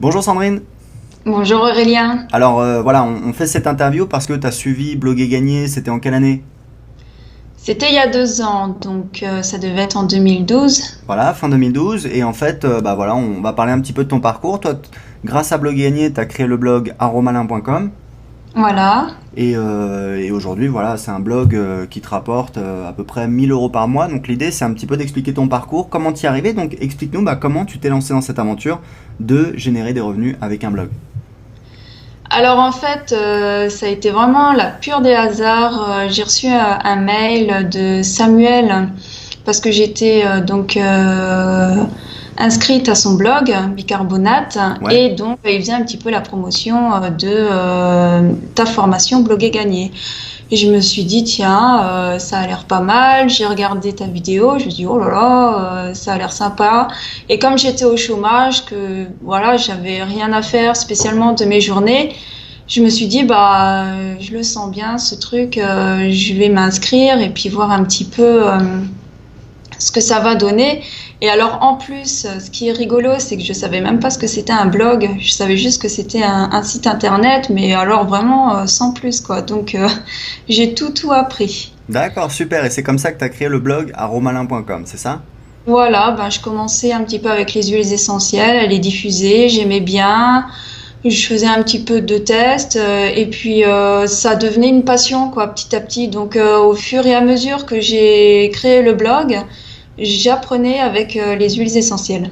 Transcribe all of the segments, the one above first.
Bonjour Sandrine. Bonjour Aurélien. Alors voilà, on fait cette interview parce que tu as suivi Bloguer Gagner, c'était en quelle année? C'était il y a 2 ans, donc ça devait être en 2012. Voilà, fin 2012. Et en fait, bah voilà, on va parler un petit peu de ton parcours. Toi, grâce à Bloguer Gagner, tu as créé le blog aromalin.com. Voilà. Et aujourd'hui, voilà, c'est un blog qui te rapporte à peu près 1 000 € par mois. Donc l'idée, c'est un petit peu d'expliquer ton parcours, comment t'y es arrivé. Donc explique-nous comment tu t'es lancé dans cette aventure de générer des revenus avec un blog. Alors en fait, ça a été vraiment la pure des hasards. J'ai reçu un mail de Samuel parce que j'étais inscrite à son blog Bicarbonate Ouais. et donc il faisait un petit peu la promotion de ta formation Bloguer Gagner. Et je me suis dit, tiens, ça a l'air pas mal. J'ai regardé ta vidéo, je me suis dit, oh là là, ça a l'air sympa. Et comme j'étais au chômage, que voilà, j'avais rien à faire spécialement de mes journées, je me suis dit, bah, je le sens bien, ce truc, je vais m'inscrire et puis voir un petit peu ce que ça va donner. Et alors, en plus, ce qui est rigolo, c'est que je savais même pas ce que c'était un blog. Je savais juste que c'était un site internet, mais alors vraiment sans plus, quoi. Donc, j'ai tout appris. D'accord, super. Et c'est comme ça que tu as créé le blog aromalin.com, c'est ça? Voilà, ben, je commençais un petit peu avec les huiles essentielles, à les diffuser, j'aimais bien. Je faisais un petit peu de tests et puis ça devenait une passion quoi petit à petit. Donc au fur et à mesure que j'ai créé le blog, j'apprenais avec les huiles essentielles.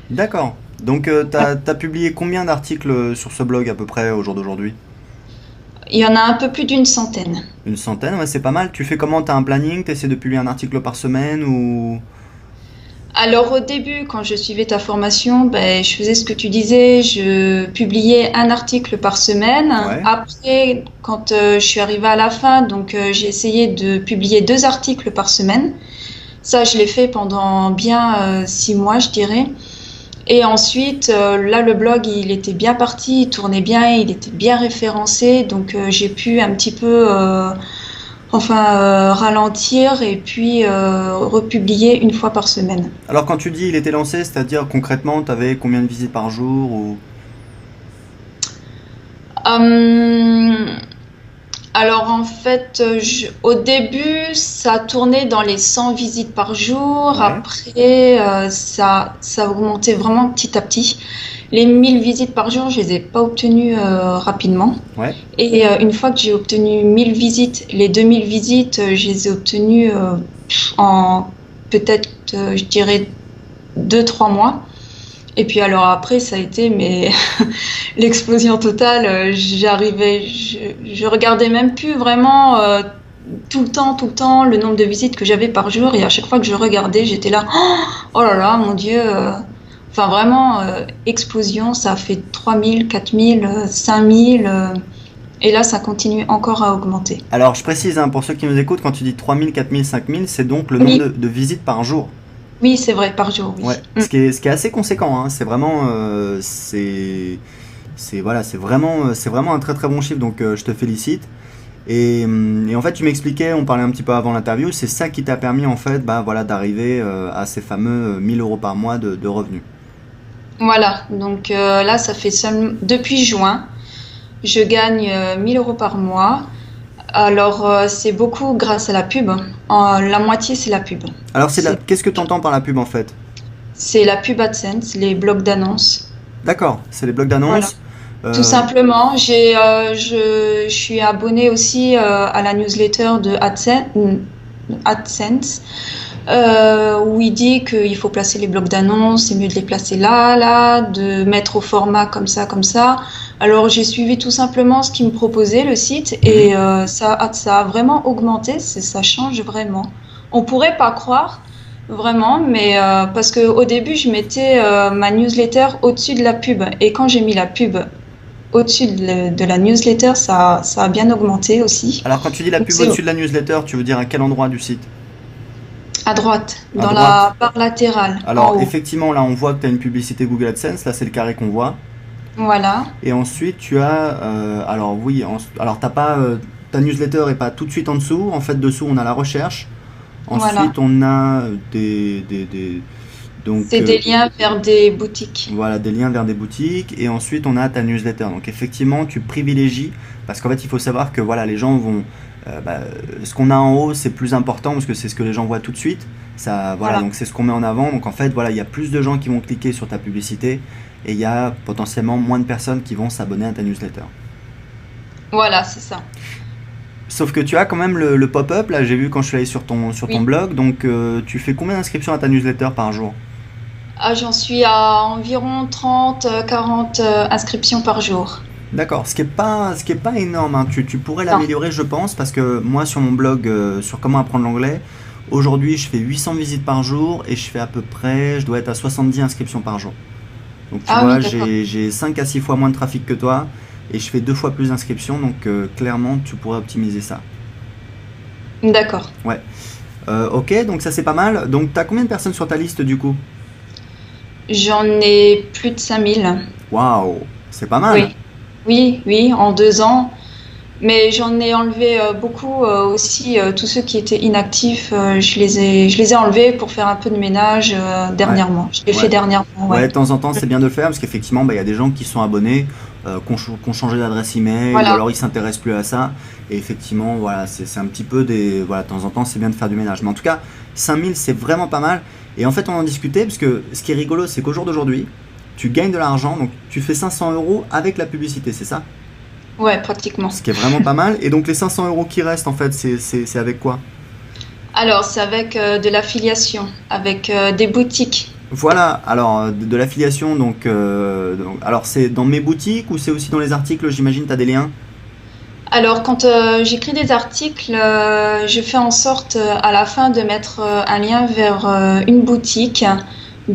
D'accord. Donc, t'as publié combien d'articles sur ce blog à peu près au jour d'aujourd'hui? Il y en a un peu plus d'une centaine. Une centaine, ouais, c'est pas mal. Tu fais comment? T'as un planning? T'essaies de publier un article par semaine ou... Alors au début, quand je suivais ta formation, ben, je faisais ce que tu disais, je publiais un article par semaine. Ouais. Après, quand je suis arrivée à la fin, donc j'ai essayé de publier 2 articles par semaine. Ça, je l'ai fait pendant bien 6 mois, je dirais. Et ensuite, là, le blog, il était bien parti, il tournait bien, il était bien référencé. Donc, j'ai pu un petit peu, ralentir et puis republier une fois par semaine. Alors quand tu dis il était lancé, c'est-à-dire concrètement, t'avais combien de visites par jour ou... Euh, alors en fait, au début, ça tournait dans les 100 visites par jour. Ouais. Après, ça augmentait vraiment petit à petit. Les 1000 visites par jour, je les ai pas obtenues rapidement. Ouais. Et une fois que j'ai obtenu 1000 visites, les 2000 visites, je les ai obtenues en peut-être, je dirais, 2 3 mois. Et puis alors après, ça a été mais l'explosion totale. Je regardais même plus vraiment tout le temps, le nombre de visites que j'avais par jour. Et à chaque fois que je regardais, j'étais là, oh là là, mon Dieu. Enfin vraiment, explosion. Ça a fait 3000, 4000, 5000. Et là, ça continue encore à augmenter. Alors je précise, hein, pour ceux qui nous écoutent, quand tu dis 3000, 4000, 5000, c'est donc le nombre Oui, de visites par jour. oui, c'est vrai, par jour, Ouais. oui. Ce qui est assez conséquent, hein. C'est vraiment... voilà, c'est vraiment un très très bon chiffre, donc je te félicite. Et en fait, tu m'expliquais, on parlait un petit peu avant l'interview, c'est ça qui t'a permis en fait, bah voilà, d'arriver à ces fameux 1 000 € par mois de revenus. Voilà, donc là, ça fait seulement depuis juin. Je gagne 1000 euros par mois. Alors, c'est beaucoup grâce à la pub. La moitié, c'est la pub. Alors C'est qu'est-ce que tu entends par la pub en fait? c'est la pub AdSense, les blocs d'annonces. D'accord, c'est les blocs Voilà. d'annonces. Tout Euh, simplement, je suis abonnée aussi à la newsletter de AdSense, où il dit qu'il faut placer les blocs d'annonces, c'est mieux de les placer là, de mettre au format comme ça, comme ça. Alors j'ai suivi tout simplement ce qu'il me proposait le site mhm. et ça a vraiment augmenté, ça change vraiment. On pourrait pas croire vraiment, mais parce que au début je mettais ma newsletter au-dessus de la pub et quand j'ai mis la pub au-dessus de la newsletter, ça a bien augmenté aussi. Alors quand tu dis la Donc pub c'est au-dessus de la newsletter, tu veux dire à quel endroit du site? à droite, À dans droite. la barre latérale, en Alors haut. effectivement, là on voit que tu as une publicité Google AdSense, là c'est le carré qu'on voit. Voilà, Et ensuite tu as, alors oui, alors t'as pas, ta newsletter est pas tout de suite en dessous. En fait dessous on a la recherche. voilà. Ensuite on a Donc C'est des liens vers des boutiques. voilà, des liens vers des boutiques. Et ensuite, on a ta newsletter. Donc effectivement, tu privilégies, parce qu'en fait, il faut savoir que voilà, les gens vont... ce qu'on a en haut, c'est plus important parce que c'est ce que les gens voient tout de suite. Ça, voilà, Voilà. donc c'est ce qu'on met en avant. Donc en fait, voilà, il y a plus de gens qui vont cliquer sur ta publicité et il y a potentiellement moins de personnes qui vont s'abonner à ta newsletter. Voilà, c'est ça. Sauf que tu as quand même le pop-up, là j'ai vu quand je suis allé sur ton Oui. blog, donc tu fais combien d'inscriptions à ta newsletter par jour? Ah, j'en suis à environ 30, 40 inscriptions par jour. D'accord, ce qui est pas énorme, hein. Tu pourrais Non. l'améliorer je pense, parce que moi sur mon blog sur comment apprendre l'anglais, aujourd'hui je fais 800 visites par jour et je fais à peu près, je dois être à 70 inscriptions par jour. Donc tu Ah oui, vois, d'accord. j'ai 5 à 6 fois moins de trafic que toi et je fais 2 fois plus d'inscriptions, donc clairement tu pourrais optimiser ça. D'accord. Ouais. Ok, donc ça c'est pas mal. Donc t'as combien de personnes sur ta liste du coup? J'en ai plus de 5000. Waouh, c'est pas mal. Oui. Oui, oui, en 2 ans. Mais j'en ai enlevé beaucoup aussi. Tous ceux qui étaient inactifs, je les ai enlevés pour faire un peu de ménage Ouais, dernièrement. Je l'ai fait ouais. dernièrement, Ouais, ouais. de temps en temps, c'est bien de le faire parce qu'effectivement, bah, il y a des gens qui sont abonnés, qui ont changé d'adresse email ou Voilà. alors ils s'intéressent plus à ça. Et effectivement, voilà, c'est un petit peu des. Voilà, de temps en temps, c'est bien de faire du ménage. Mais en tout cas, 5000, c'est vraiment pas mal. Et en fait, on en discutait parce que ce qui est rigolo, c'est qu'au jour d'aujourd'hui, tu gagnes de l'argent, donc tu fais 500 € avec la publicité, c'est ça? Ouais, pratiquement. Ce qui est vraiment pas mal. Et donc, les 500 € qui restent, en fait, c'est avec quoi? Alors, c'est avec de l'affiliation, avec des boutiques. Voilà, alors de l'affiliation, alors c'est dans mes boutiques ou c'est aussi dans les articles, j'imagine, tu as des liens? Alors, quand j'écris des articles, je fais en sorte à la fin de mettre un lien vers une boutique.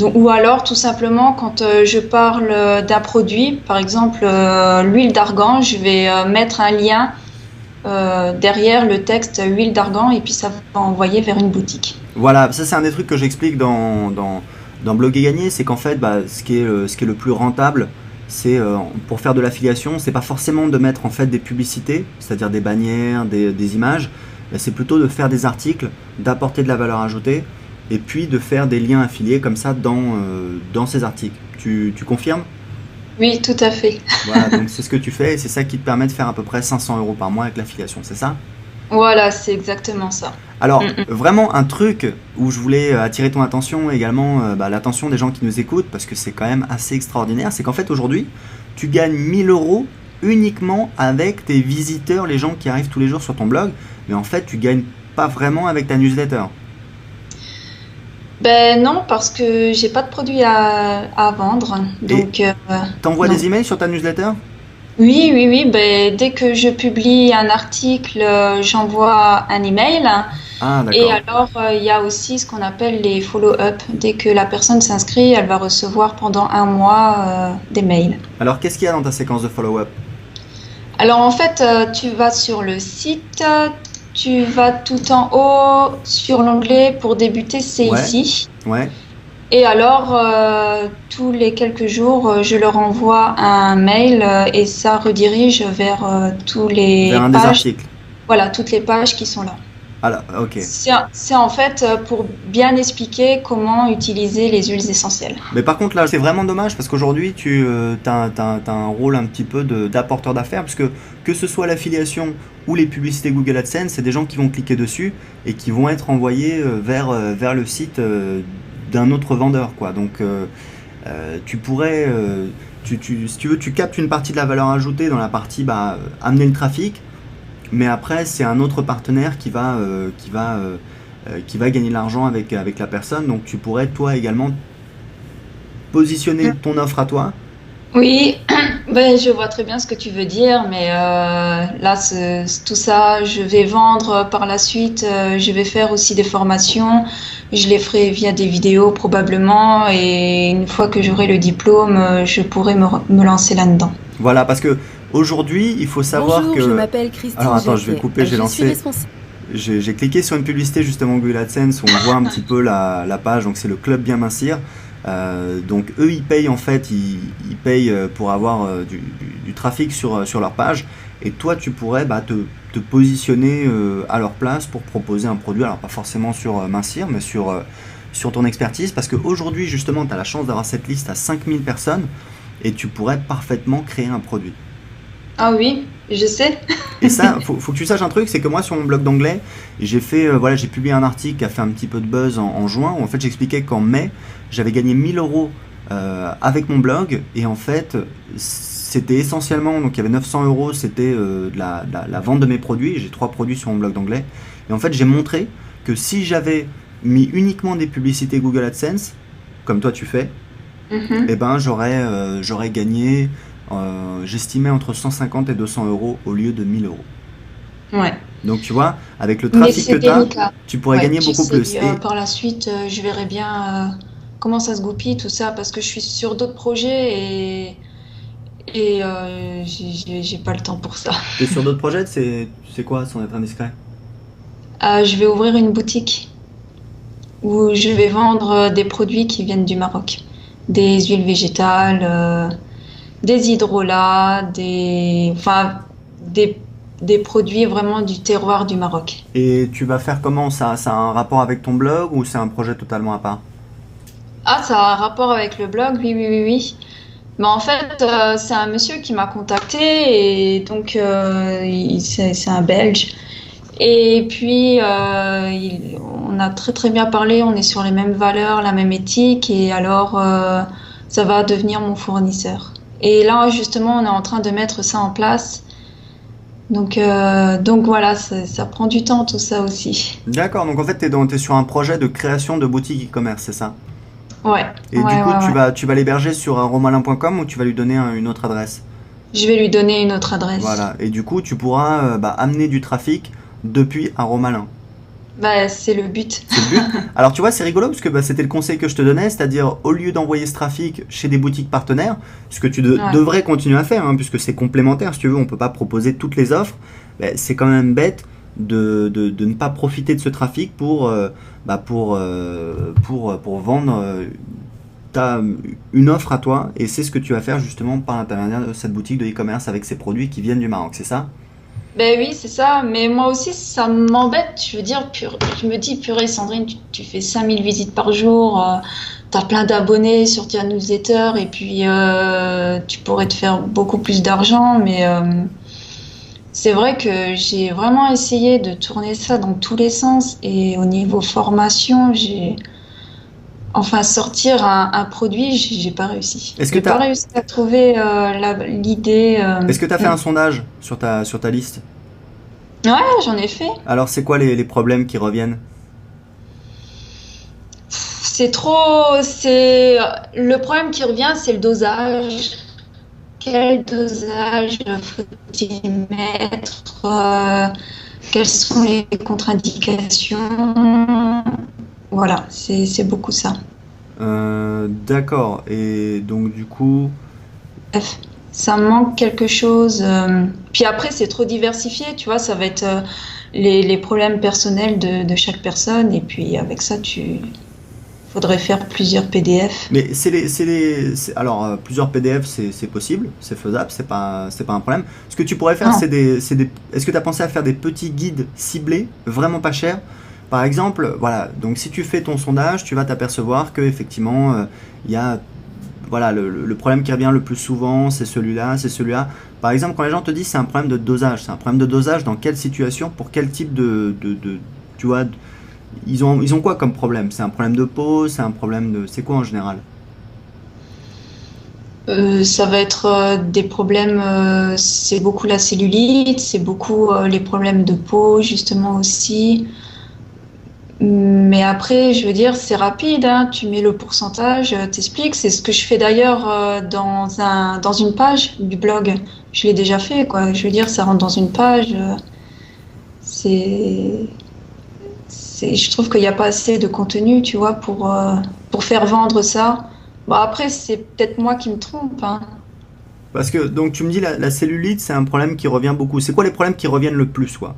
Ou alors, tout simplement, quand je parle d'un produit, par exemple l'huile d'argan, je vais mettre un lien derrière le texte huile d'argan et puis ça va envoyer vers une boutique. Voilà, ça c'est un des trucs que j'explique dans Blog et Gagner, c'est qu'en fait, bah, ce qui est le plus rentable, c'est pour faire de l'affiliation, c'est pas forcément de mettre en fait des publicités, c'est-à-dire des bannières, des images, c'est plutôt de faire des articles, d'apporter de la valeur ajoutée, et puis de faire des liens affiliés comme ça dans ces articles. Tu confirmes? Oui, tout à fait. Voilà, donc c'est ce que tu fais et c'est ça qui te permet de faire à peu près 500 € par mois avec l'affiliation, c'est ça? Voilà, c'est exactement ça. Mm, Alors, mm. vraiment un truc où je voulais attirer ton attention et également bah, l'attention des gens qui nous écoutent, parce que c'est quand même assez extraordinaire, c'est qu'en fait aujourd'hui, tu gagnes 1000 € uniquement avec tes visiteurs, les gens qui arrivent tous les jours sur ton blog, mais en fait tu gagnes pas vraiment avec ta newsletter. Ben non, parce que j'ai pas de produit à vendre. Et Donc, t'envoies non. des emails sur ta newsletter? Oui, oui, oui. Ben, dès que je publie un article, j'envoie un email. Ah Et d'accord. alors, il y a aussi ce qu'on appelle les follow-up. Dès que la personne s'inscrit, elle va recevoir pendant un mois des mails. Alors qu'est-ce qu'il y a dans ta séquence de follow-up? Alors, en fait, tu vas sur le site, tu vas tout en haut sur l'onglet pour débuter, c'est Ouais, ici. ouais, Et alors, tous les quelques jours, je leur envoie un mail et ça redirige vers tous vers les un des pages, articles. voilà, toutes les pages qui sont là. Alors, ok. C'est en fait pour bien expliquer comment utiliser les huiles essentielles. Mais par contre, là, c'est vraiment dommage parce qu'aujourd'hui, tu as un rôle un petit peu d'apporteur d'affaires parce que ce soit l'affiliation ou les publicités Google AdSense, c'est des gens qui vont cliquer dessus et qui vont être envoyés vers le site d'un autre vendeur, quoi. Donc, tu pourrais, si tu veux, tu captes une partie de la valeur ajoutée dans la partie bah, amener le trafic, mais après, c'est un autre partenaire qui va gagner de l'argent avec la personne. Donc, tu pourrais, toi également, positionner ton offre à toi. Oui, ben, je vois très bien ce que tu veux dire, mais là, tout ça, je vais vendre par la suite. Je vais faire aussi des formations. Je les ferai via des vidéos probablement, et une fois que j'aurai le diplôme, je pourrai me lancer là-dedans. Voilà, parce que aujourd'hui, il faut savoir Bonjour, je que... m'appelle Alors Christine attends, je vais Jacquet. couper, j'ai Je suis lancé... responsable. J'ai cliqué sur une publicité justement Google AdSense où on voit un petit peu la page, donc c'est le Club Bien Mincir. Donc eux ils payent en fait, ils payent pour avoir du trafic sur leur page et toi tu pourrais bah, te positionner à leur place pour proposer un produit, alors pas forcément sur Mincir mais sur ton expertise, parce qu'aujourd'hui, justement, tu as la chance d'avoir cette liste à 5000 personnes et tu pourrais parfaitement créer un produit. Ah oui, je sais. Et ça, faut que tu saches un truc, c'est que moi, sur mon blog d'anglais, j'ai fait, voilà, j'ai publié un article qui a fait un petit peu de buzz en juin, où en fait, j'expliquais qu'en mai, j'avais gagné 1000 euros avec mon blog, et en fait, c'était essentiellement, donc il y avait 900 euros, c'était de la vente de mes produits. J'ai 3 produits sur mon blog d'anglais. Et en fait, j'ai montré que si j'avais mis uniquement des publicités Google AdSense, comme toi tu fais, Mhm. eh ben j'aurais gagné, j'estimais entre 150 et 200 euros au lieu de 1000 euros. Ouais. Donc tu vois, avec le Mais trafic que c'est tu as, délicat. tu pourrais Ouais, gagner beaucoup plus. j'essaye Et par la suite, je verrai bien comment ça se goupille tout ça parce que je suis sur d'autres projets et j'ai pas le temps pour ça. tu es sur d'autres projets, c'est quoi sans être indiscret? Je vais ouvrir une boutique où je vais vendre des produits qui viennent du Maroc, des huiles végétales, des hydrolats, des, des produits vraiment du terroir du Maroc. Et tu vas faire comment ça? Ça a un rapport avec ton blog ou c'est un projet totalement à part? Ah, ça a un rapport avec le blog, oui, oui, oui, oui. Mais en fait, c'est un monsieur qui m'a contacté et donc c'est un Belge. Et puis on a très très bien parlé, on est sur les mêmes valeurs, la même éthique et alors ça va devenir mon fournisseur. Et là justement, on est en train de mettre ça en place. Donc voilà, ça prend du temps tout ça aussi. D'accord, donc en fait, t'es sur un projet de création de boutique e-commerce, c'est ça? Ouais, Et du ouais, coup, ouais, ouais. tu vas l'héberger sur romalin.com ou tu vas lui donner une autre adresse? Je vais lui donner une autre adresse. Voilà, et du coup, tu pourras amener du trafic depuis un Romalin. Bah, c'est le but. C'est le but. Alors tu vois, c'est rigolo parce que c'était le conseil que je te donnais, c'est-à-dire au lieu d'envoyer ce trafic chez des boutiques partenaires, ce que tu Ouais. devrais continuer à faire, hein, puisque c'est complémentaire, si tu veux, on peut pas proposer toutes les offres, c'est quand même bête de ne pas profiter de ce trafic pour vendre une offre à toi, et c'est ce que tu vas faire justement par l'intermédiaire de cette boutique de e-commerce avec ces produits qui viennent du Maroc, c'est ça? Ben oui, c'est ça. Mais moi aussi, ça m'embête. Je veux dire, je me dis, purée, Sandrine, tu fais 5000 visites par jour, t'as plein d'abonnés sur ta newsletter et puis tu pourrais te faire beaucoup plus d'argent. Mais c'est vrai que j'ai vraiment essayé de tourner ça dans tous les sens. Et au niveau formation, enfin, sortir un produit, j'ai pas réussi. Est-ce que J'ai tu pas as, réussi à trouver l'idée. est-ce que tu fait un sondage sur ta liste? Ouais, j'en ai fait. Alors, c'est quoi les problèmes qui reviennent? C'est trop, c'est le problème qui revient, c'est le dosage. Quel dosage faut-il mettre? Quelles sont les contre-indications? Voilà, c'est beaucoup ça. D'accord. Et donc, du coup, Bref, ça me manque quelque chose. Puis après, c'est trop diversifié, tu vois, ça va être les problèmes personnels de chaque personne. Et puis avec ça, tu faudrait faire plusieurs PDF. mais alors, plusieurs PDF, c'est possible, c'est faisable, c'est pas un problème. Ce que tu pourrais faire, Non. est-ce que tu as pensé à faire des petits guides ciblés, vraiment pas chers? Par exemple, voilà, donc si tu fais ton sondage, tu vas t'apercevoir que effectivement, il y a, voilà, le problème qui revient le plus souvent, c'est celui-là, c'est celui-là. Par exemple, quand les gens te disent c'est un problème de dosage, c'est un problème de dosage dans quelle situation, pour quel type tu vois, ils ont quoi comme problème? C'est un problème de peau, c'est un problème de, c'est quoi en général? Ça va être des problèmes, c'est beaucoup la cellulite, c'est beaucoup les problèmes de peau justement aussi. Mais après, je veux dire, c'est rapide, hein, tu mets le pourcentage, t'expliques. C'est ce que je fais d'ailleurs dans une page du blog. Je l'ai déjà fait, quoi. Je veux dire, ça rentre dans une page. C'est, je trouve qu'il n'y a pas assez de contenu, tu vois, pour faire vendre ça. Bon, après, c'est peut-être moi qui me trompe, hein. Parce que, donc tu me dis la cellulite, c'est un problème qui revient beaucoup. C'est quoi les problèmes qui reviennent le plus, quoi?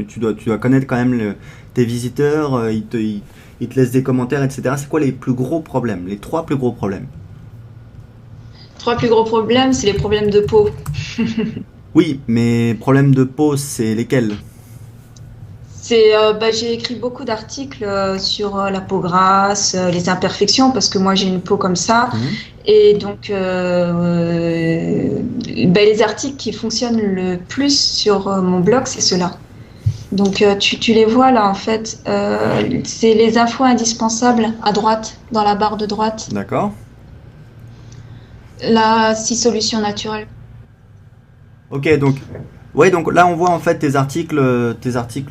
Tu dois connaître quand même tes visiteurs, ils te laissent des commentaires, etc. C'est quoi les plus gros problèmes? Les 3 plus gros problèmes? Trois plus gros problèmes, c'est les problèmes de peau. Oui, mais problèmes de peau, c'est lesquels? J'ai écrit beaucoup d'articles sur la peau grasse, les imperfections, parce que moi j'ai une peau comme ça. Mhm. Et donc, les articles qui fonctionnent le plus sur mon blog, c'est ceux-là. Donc, tu les vois là, en fait. C'est les infos indispensables à droite, dans la barre de droite. D'accord. Là, 6 solutions naturelles. Ok, donc, ouais, donc là on voit en fait tes articles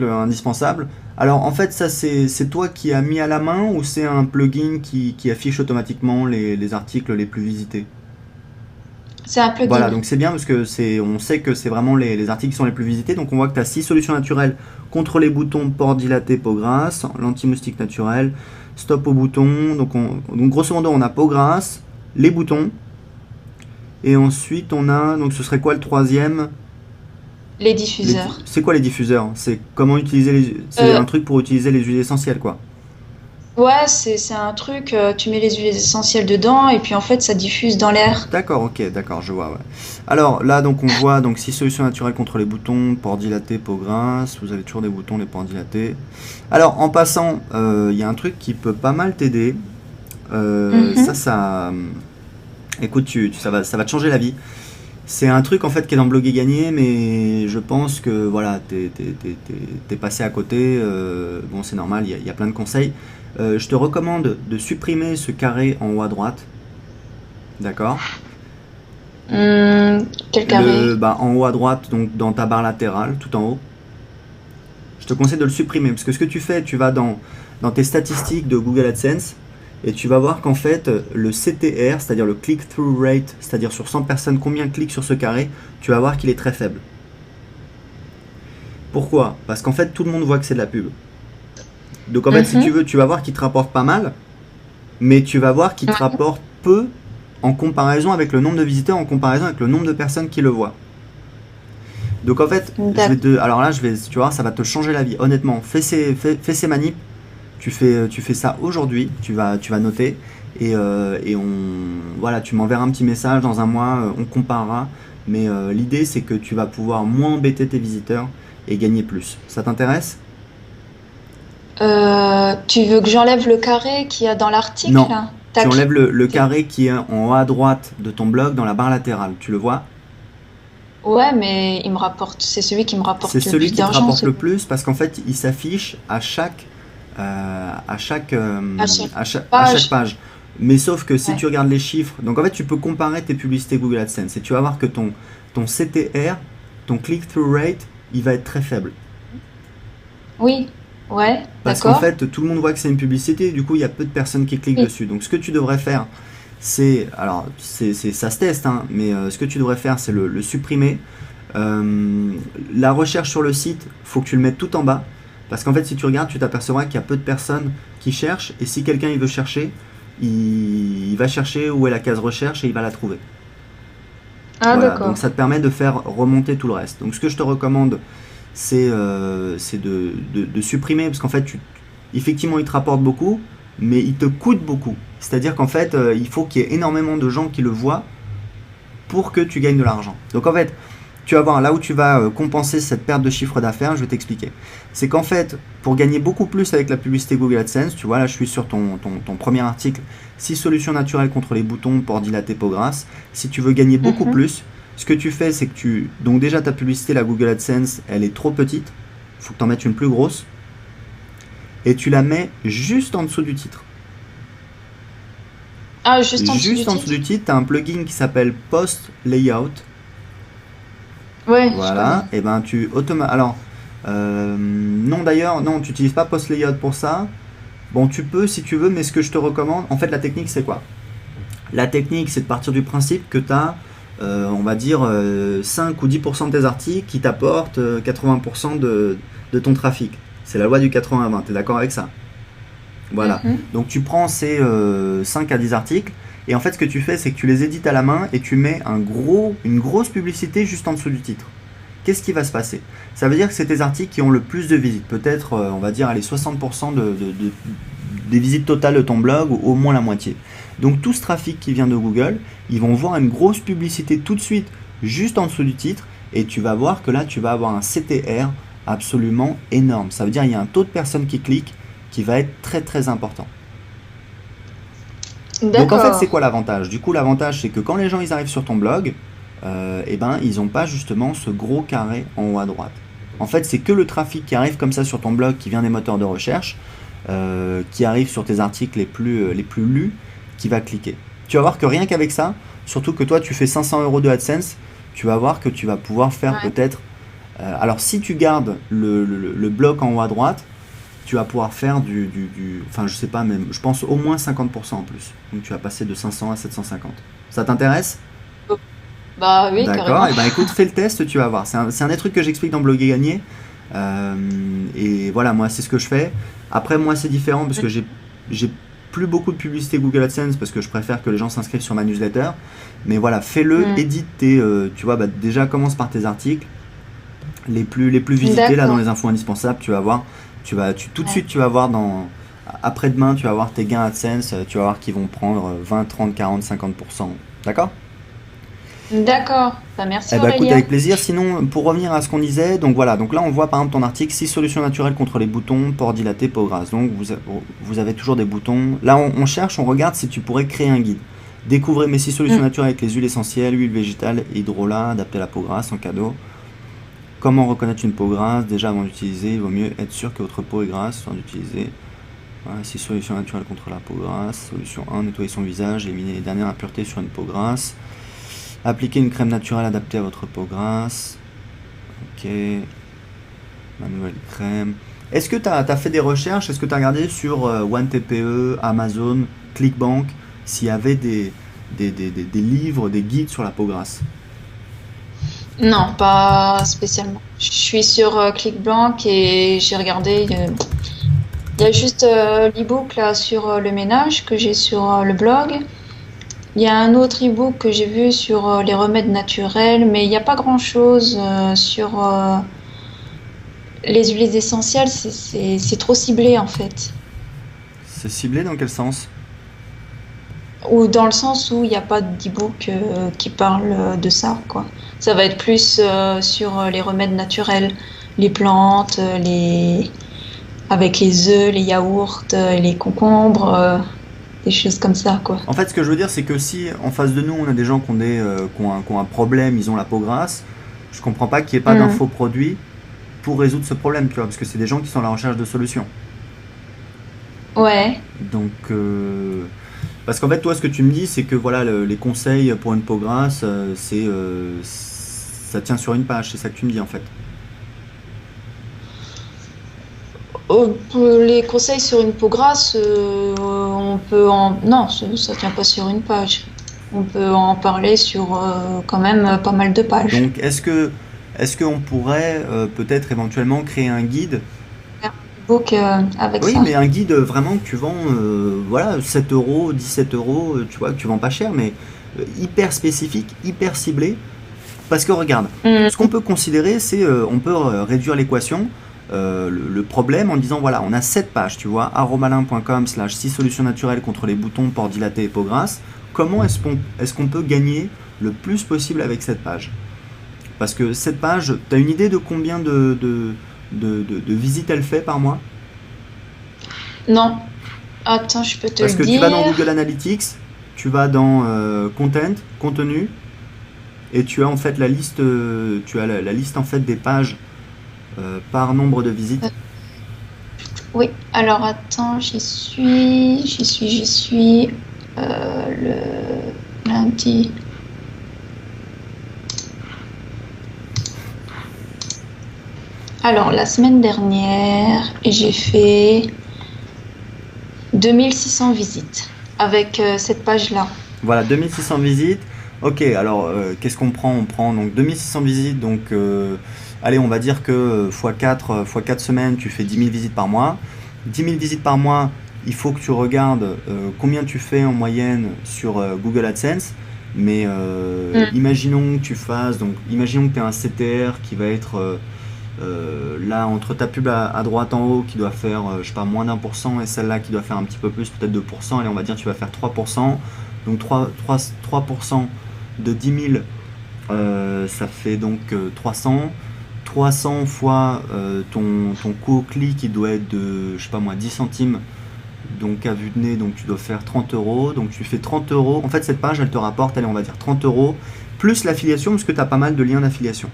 indispensables. Alors en fait, ça c'est toi qui as mis à la main ou c'est un plugin qui affiche automatiquement les articles les plus visités? C'est un Voilà, plugin. donc c'est bien parce que on sait que c'est vraiment les articles qui sont les plus visités. Donc on voit que tu as 6 solutions naturelles contre les boutons, pores dilatés, peau grasse, l'anti-moustique naturel, stop aux boutons. Donc grosso modo, on a peau grasse, les boutons, et ensuite on a, donc ce serait quoi le troisième? Les diffuseurs. C'est quoi les diffuseurs? C'est comment utiliser c'est Euh, un truc pour utiliser les huiles essentielles, quoi. ouais, c'est un truc, tu mets les huiles essentielles dedans et puis en fait, ça diffuse dans l'air. D'accord, ok, d'accord, je vois, ouais. Alors là, donc on voit donc 6 solutions naturelles contre les boutons, pores dilatés, peau grasse. Vous avez toujours des boutons, les pores dilatés. Alors en passant, il y a un truc qui peut pas mal t'aider. Mhm. Écoute, ça va te changer la vie. C'est un truc en fait qui est dans Bloguer Gagner, mais je pense que voilà, t'es passé à côté. Bon, c'est normal, il y a plein de conseils. Je te recommande de supprimer ce carré en haut à droite, d'accord? Quel carré? En haut à droite, donc dans ta barre latérale, tout en haut. Je te conseille de le supprimer parce que ce que tu fais, tu vas dans tes statistiques de Google AdSense et tu vas voir qu'en fait, le CTR, c'est-à-dire le click-through rate, c'est-à-dire sur 100 personnes, combien cliquent sur ce carré, tu vas voir qu'il est très faible. Pourquoi? Parce qu'en fait, tout le monde voit que c'est de la pub. Donc en fait, si tu Mhm. veux, tu vas voir qu'il te rapporte pas mal, mais tu vas voir qu'il te rapporte peu en comparaison avec le nombre de visiteurs, en comparaison avec le nombre de personnes qui le voient. Donc en fait, D'accord. alors là, tu vois, ça va te changer la vie. Honnêtement, fais ces manips. Tu fais ça aujourd'hui. Tu vas noter et voilà, tu m'enverras un petit message dans un mois. On comparera. Mais l'idée, c'est que tu vas pouvoir moins embêter tes visiteurs et gagner plus. Ça t'intéresse? Tu veux que j'enlève le carré qu'il y a dans l'article, Non. là? Tu Tac. enlèves le carré qui est en haut à droite de ton blog dans la barre latérale. Tu le vois? Ouais, mais c'est celui qui me C'est rapporte le celui plus qui te d'argent, rapporte ce le plus parce qu'en fait, il s'affiche à chaque à chaque page. page. Mais sauf que si Ouais. tu regardes les chiffres, donc en fait, tu peux comparer tes publicités Google AdSense et tu vas voir que ton CTR, ton click-through rate, il va être très faible. Oui, ouais, Parce qu'en d'accord. fait, tout le monde voit que c'est une publicité, du coup, il y a peu de personnes qui cliquent Oui. dessus. Donc, ce que tu devrais faire, alors, ça se teste, hein, mais ce que tu devrais faire, c'est le supprimer. Euh, la recherche sur le site, faut que tu le mettes tout en bas. Parce qu'en fait, si tu regardes, tu t'apercevras qu'il y a peu de personnes qui cherchent. Et si quelqu'un il veut chercher, il va chercher où est la case recherche et il va la trouver. Ah, Voilà, donc d'accord. ça te permet de faire remonter tout le reste. Donc ce que je te recommande, c'est de supprimer, parce qu'en fait, effectivement, il te rapporte beaucoup, mais il te coûte beaucoup. C'est-à-dire qu'en fait, il faut qu'il y ait énormément de gens qui le voient pour que tu gagnes de l'argent. Donc en fait, tu vas voir là où tu vas compenser cette perte de chiffre d'affaires, je vais t'expliquer. C'est qu'en fait, pour gagner beaucoup plus avec la publicité Google AdSense, tu vois, là je suis sur ton premier article, 6 solutions naturelles contre les boutons, pores dilatés, peau grasse. Si tu veux gagner beaucoup Mhm. plus, ce que tu fais, c'est que donc déjà ta publicité, la Google AdSense, elle est trop petite, il faut que tu en mettes une plus grosse, et tu la mets juste en dessous du titre. Ah, juste en dessous du Juste en dessous titre? du titre, tu as un plugin qui s'appelle Post Layout. Ouais, je connais. Voilà, et ben alors, non d'ailleurs, non, tu n'utilises pas Post Layout pour ça. Bon, tu peux si tu veux, mais ce que je te recommande, en fait, la technique, c'est quoi? La technique, c'est de partir du principe que tu as, on va dire, 5 ou 10% de tes articles qui t'apportent 80% de ton trafic. C'est la loi du 80-20, tu es d'accord avec ça? Voilà. Mhm. Donc tu prends ces 5 à 10 articles et en fait ce que tu fais c'est que tu les édites à la main et tu mets une grosse publicité juste en dessous du titre. Qu'est-ce qui va se passer? Ça veut dire que c'est tes articles qui ont le plus de visites. Peut-être on va dire allez, 60% des visites totales de ton blog ou au moins la moitié. Donc tout ce trafic qui vient de Google, ils vont voir une grosse publicité tout de suite juste en dessous du titre et tu vas voir que là tu vas avoir un CTR absolument énorme. Ça veut dire qu'il y a un taux de personnes qui cliquent qui va être très très important. Donc en fait, c'est D'accord. quoi l'avantage? Du coup, l'avantage, c'est que quand les gens ils arrivent sur ton blog, eh ben, ils n'ont pas justement ce gros carré en haut à droite. En fait, c'est que le trafic qui arrive comme ça sur ton blog, qui vient des moteurs de recherche, qui arrive sur tes articles les plus lus, qui va cliquer. Tu vas voir que rien qu'avec ça, surtout que toi tu fais 500 euros de AdSense, tu vas voir que tu vas pouvoir faire Ouais. peut-être. Alors si tu gardes le bloc en haut à droite, tu vas pouvoir faire enfin je sais pas, même, je pense au moins 50% en plus. Donc tu vas passer de 500 à 750. Ça t'intéresse? Bah oui, D'accord, carrément. et ben écoute, fais le test, tu vas voir. C'est un des trucs que j'explique dans Bloguer Gagner. Et voilà, moi c'est ce que je fais. Après, moi c'est différent parce que j'ai plus beaucoup de publicité Google AdSense parce que je préfère que les gens s'inscrivent sur ma newsletter. Mais voilà, fais-le, Mm. édite tu vois, bah, déjà commence par tes articles les plus visités là dans D'accord. les infos indispensables, tu vas voir, tout de Ouais. suite tu vas voir après-demain, tu vas voir tes gains AdSense, tu vas voir qu'ils vont prendre 20, 30, 40, 50%. D'accord? D'accord. Bah, merci Eh ben écoute, avec Aurélien. plaisir. Sinon, pour revenir à ce qu'on disait, donc voilà, donc là on voit par exemple ton article 6 solutions naturelles contre les boutons, pores dilatés, peau grasse. Donc vous avez toujours des boutons. Là on cherche, on regarde si tu pourrais créer un guide. Découvrez mes 6 solutions Mm. naturelles avec les huiles essentielles, huile végétale et hydrolat, adaptées à la peau grasse en cadeau. Comment reconnaître une peau grasse? Déjà avant d'utiliser, il vaut mieux être sûr que votre peau est grasse avant d'utiliser. Voilà, 6 solutions naturelles contre la peau grasse. Solution 1, nettoyer son visage, éliminer les dernières impuretés sur une peau grasse. Appliquer une crème naturelle adaptée à votre peau grasse. Ok, ma nouvelle crème. Est-ce que tu as fait des recherches? Est-ce que tu as regardé sur OneTPE, Amazon, ClickBank, s'il y avait des livres, des guides sur la peau grasse? Non, pas spécialement. Je suis sur ClickBank et j'ai regardé. Il y a juste l'ebook là sur le ménage que j'ai sur le blog. Il y a un autre ebook que j'ai vu sur les remèdes naturels, mais il n'y a pas grand-chose sur les huiles essentielles. C'est trop ciblé en fait. C'est ciblé dans quel sens? Ou dans le sens où il n'y a pas d'e-book qui parle de ça, quoi. Ça va être plus sur les remèdes naturels, les plantes, avec les œufs, les yaourts, les concombres, des choses comme ça, quoi. En fait, ce que je veux dire, c'est que si en face de nous, on a des gens qui ont un problème, ils ont la peau grasse, je comprends pas qu'il n'y ait pas Hmm. d'infoproduits pour résoudre ce problème, tu vois, parce que c'est des gens qui sont à la recherche de solutions. Ouais. Donc, parce qu'en fait, toi, ce que tu me dis, c'est que voilà, les conseils pour une peau grasse, ça tient sur une page, c'est ça que tu me dis en fait. Pour les conseils sur une peau grasse, on peut en... Non, ça tient pas sur une page. On peut en parler sur quand même pas mal de pages. Donc, est-ce qu'on pourrait peut-être éventuellement créer un guide? Faire un book avec Oui, ça. mais un guide vraiment que tu vends, voilà, 7 euros, 17 euros, tu vois, que tu vends pas cher, mais hyper spécifique, hyper ciblé. Parce que regarde, Hmm. ce qu'on peut considérer, c'est on peut réduire l'équation, le problème en disant voilà, on a 7 pages, tu vois, aromalin.com/6 solutions naturelles contre les boutons, pores dilatés et peau grasse. Comment est-ce qu'on peut gagner le plus possible avec cette page? Parce que cette page, tu as une idée de combien de visites elle fait par mois? Non, attends, je peux te Parce le que tu vas dans dire. Google Analytics, tu vas dans Content, contenu, et tu as en fait la liste, tu as la liste en fait des pages par nombre de visites. Oui, alors attends, j'y suis. Le lundi. Alors, la semaine dernière, j'ai fait 2600 visites avec cette page-là. Voilà, 2600 visites. Ok, alors qu'est-ce qu'on prend? On prend donc 2600 visites, donc allez, on va dire que x4 semaines, tu fais 10 000 visites par mois. 10 000 visites par mois, il faut que tu regardes combien tu fais en moyenne sur Google AdSense. Mais Mm. imaginons que tu as un CTR qui va être là entre ta pub à droite en haut qui doit faire, je sais pas, moins d'1% et celle-là qui doit faire un petit peu plus, peut-être 2%. Allez, on va dire que tu vas faire 3%. Donc 3% de 10 000, ça fait donc 300. 300 fois ton coût au clic qui doit être de, je sais pas moi, 10 centimes. Donc à vue de nez, donc tu dois faire 30 euros. Donc tu fais 30 euros. En fait, cette page, elle te rapporte, allez, on va dire 30 euros, plus l'affiliation, parce que tu as pas mal de liens d'affiliation.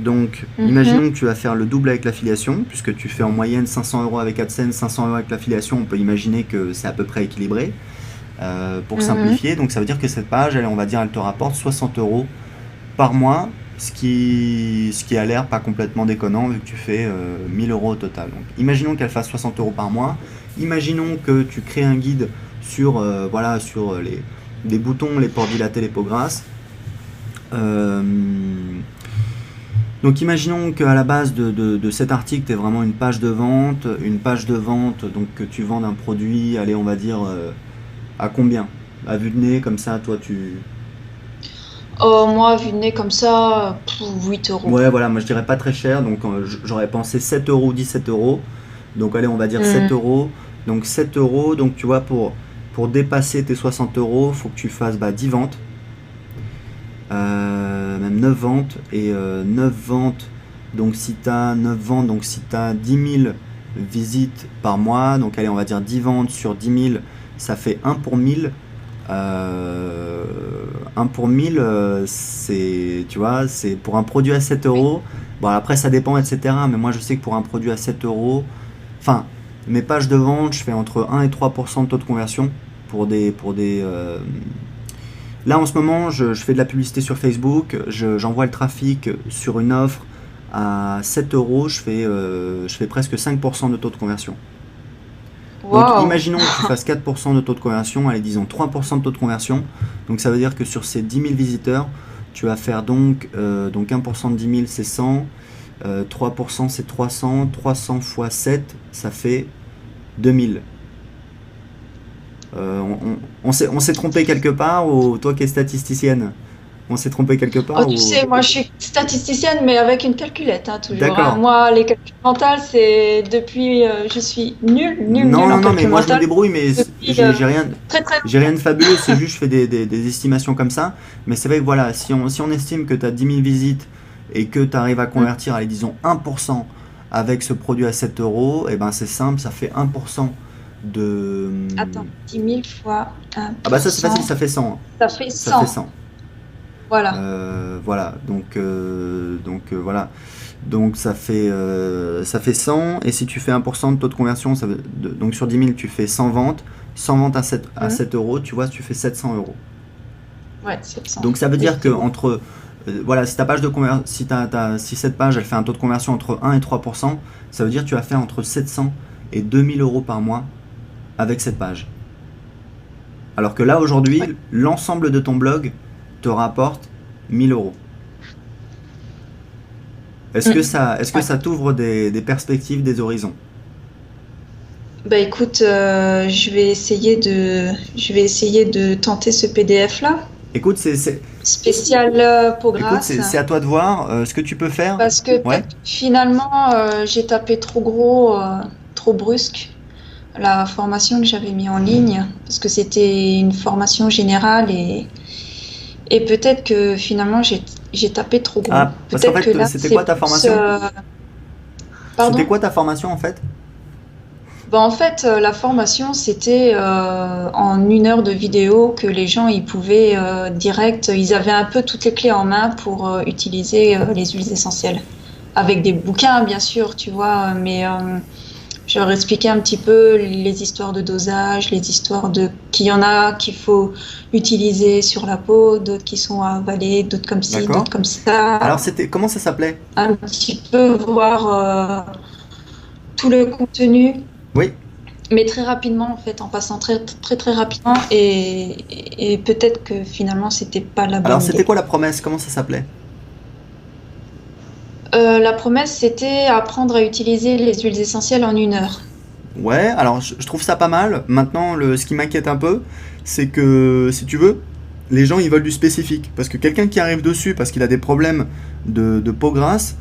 Donc, imaginons que tu vas faire le double avec l'affiliation, puisque tu fais en moyenne 500 euros avec AdSense, 500 euros avec l'affiliation. On peut imaginer que c'est à peu près équilibré, pour simplifier. Donc ça veut dire que cette page, elle, on va dire, elle te rapporte 60 euros par mois, ce qui a l'air pas complètement déconnant vu que tu fais 1000 euros au total. Donc, imaginons qu'elle fasse 60 euros par mois. Imaginons que tu crées un guide sur, voilà, sur les boutons, les pores dilatés, les peaux grasses. Donc imaginons qu'à la base de cet article, tu es vraiment une page de vente, donc que tu vends un produit, allez, on va dire, à combien? À vue de nez, comme ça, toi, tu... Moi, vu de nez comme ça, 8 euros. Ouais, voilà, moi je dirais pas très cher, donc j'aurais pensé 7 euros, 17 euros. Donc allez, on va dire 7 euros. Donc 7 euros, donc tu vois, pour dépasser tes 60 euros, faut que tu fasses 10 ventes. Même 9 ventes. Et 9 ventes, donc si tu as 9 ventes, donc si tu as 10 000 visites par mois, donc allez, on va dire 10 ventes sur 10 000, ça fait 1 pour 1000. 1 pour 1000, c'est, tu vois, c'est pour un produit à 7 euros. Bon, après, ça dépend, etc. Mais moi, je sais que pour un produit à 7 euros, enfin, mes pages de vente, je fais entre 1 et 3% de taux de conversion pour des. Là, en ce moment, je fais de la publicité sur Facebook, j'envoie le trafic sur une offre à 7 euros, je fais presque 5% de taux de conversion. Donc Waouh! imaginons que tu fasses 4% de taux de conversion, allez, disons 3% de taux de conversion. Donc ça veut dire que sur ces 10 000 visiteurs, tu vas faire donc 1% de 10 000 c'est 100, 3% c'est 300, 300 fois 7 ça fait 2000. On s'est trompé quelque part, ou toi qui es statisticienne, on s'est trompé quelque Oh, part tu ou... sais, moi je suis statisticienne, mais avec une calculette, hein, toujours, hein. D'accord. Moi, les calculs mentaux, c'est depuis, je suis Non, nulle non, en non, mais calcul moi je me mental débrouille, mais depuis j'ai rien, très très j'ai rien longtemps. de fabuleux, c'est juste je fais des estimations comme ça. Mais c'est vrai que voilà, si on estime que tu as 10 000 visites et que tu arrives à Hmm. convertir, allez, disons 1% avec ce produit à 7 euros, et ben c'est simple, ça fait 1% de... Attends, 10 000 fois Ah bah ça c'est facile, 1%, ça fait 100, hein. ça fait Ça fait 100. 100. Voilà. Voilà, voilà. Donc ça fait 100, et si tu fais 1% de taux de conversion, donc sur 10 000 tu fais 100 ventes, 100 ventes à Hmm. 7 euros, tu vois, tu fais 700 euros. Ouais, 700. Donc ça veut Oui, dire que c'est bon. entre, voilà, si ta page de si cette page elle fait un taux de conversion entre 1 et 3%, ça veut dire que tu vas faire entre 700 et 2000 euros par mois avec cette page. Alors que là Ouais. aujourd'hui, l'ensemble de ton blog te rapporte 1000 euros. Hmm. Est-ce que Ouais. ça t'ouvre des perspectives, des horizons? Bah écoute, je vais essayer de tenter ce PDF-là, Écoute, spécial peau grasse. c'est à toi de voir. Ce que tu peux faire. Parce que Ouais. finalement, j'ai tapé trop gros, trop brusque la formation que j'avais mis en ligne, parce que c'était une formation générale et peut-être que finalement j'ai tapé trop gros. Ah, parce qu'en Peut-être que fait, là c'était c'est quoi ta plus, formation? C'était pardon? quoi ta formation en fait? Bah, en fait, la formation c'était en 1 heure de vidéo que les gens ils pouvaient direct, ils avaient un peu toutes les clés en main pour utiliser les huiles essentielles. Avec des bouquins, bien sûr, tu vois, mais je leur expliquais un petit peu les histoires de dosage, les histoires de qu'il y en a qu'il faut utiliser sur la peau, d'autres qui sont à avaler, d'autres comme ci, d'autres D'accord. comme Alors ça. c'était comment ça s'appelait? Un petit peu voir tout le contenu, Oui. mais très rapidement en fait, en passant très très très rapidement et peut-être que finalement c'était pas la Alors bonne c'était idée. quoi la promesse? Comment ça s'appelait? La promesse c'était apprendre à utiliser les huiles essentielles en 1 heure. Ouais, alors je trouve ça pas mal. Maintenant, ce qui m'inquiète un peu, c'est que si tu veux, les gens ils veulent du spécifique. Parce que quelqu'un qui arrive dessus parce qu'il a des problèmes de peau grasse,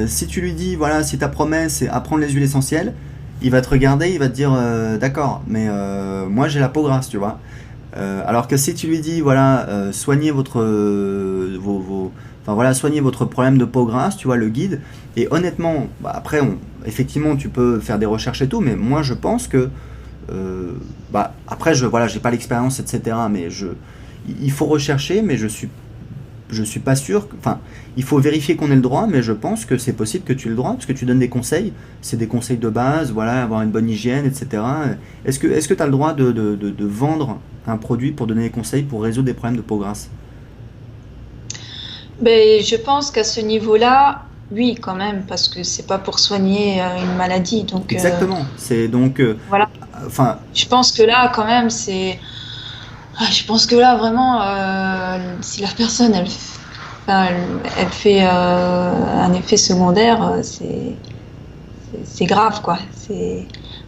si tu lui dis, voilà, si ta promesse c'est apprendre les huiles essentielles, il va te regarder, il va te dire, d'accord, mais moi j'ai la peau grasse, tu vois. Alors que si tu lui dis, voilà, soignez enfin voilà, soignez votre problème de peau grasse, tu vois, le guide. Et honnêtement, bah, après, effectivement, tu peux faire des recherches et tout, mais moi, je pense que, bah, après, voilà, j'ai pas l'expérience, etc. Mais il faut rechercher, mais je suis pas sûr. Enfin, il faut vérifier qu'on ait le droit, mais je pense que c'est possible que tu aies le droit, parce que tu donnes des conseils. C'est des conseils de base, voilà, avoir une bonne hygiène, etc. Est-ce que tu as le droit de vendre un produit pour donner des conseils pour résoudre des problèmes de peau grasse? Ben, je pense qu'à ce niveau-là, oui, quand même, parce que c'est pas pour soigner une maladie. Donc, Exactement. C'est donc, voilà. enfin, Je pense que là, quand même, je pense que là, vraiment, si la personne, enfin, elle fait un effet secondaire, c'est grave, quoi.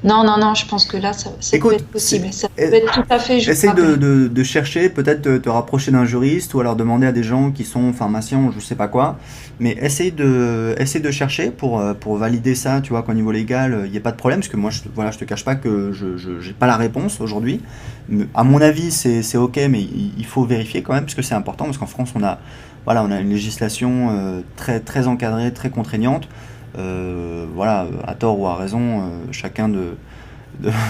Non, non, non, je pense que là, ça peut écoute, être possible. Ça peut être tout à fait essaye jouable. de chercher, peut-être te rapprocher d'un juriste ou alors demander à des gens qui sont pharmaciens ou je sais pas quoi. Mais essaye de chercher pour valider ça, tu vois, qu'au niveau légal, il n'y a pas de problème. Parce que moi, voilà, je te cache pas que je j'ai pas la réponse aujourd'hui. À mon avis, c'est ok, mais il faut vérifier quand même, parce que c'est important. Parce qu'en France, voilà, on a une législation très, très encadrée, très contraignante. Voilà, à tort ou à raison, chacun de,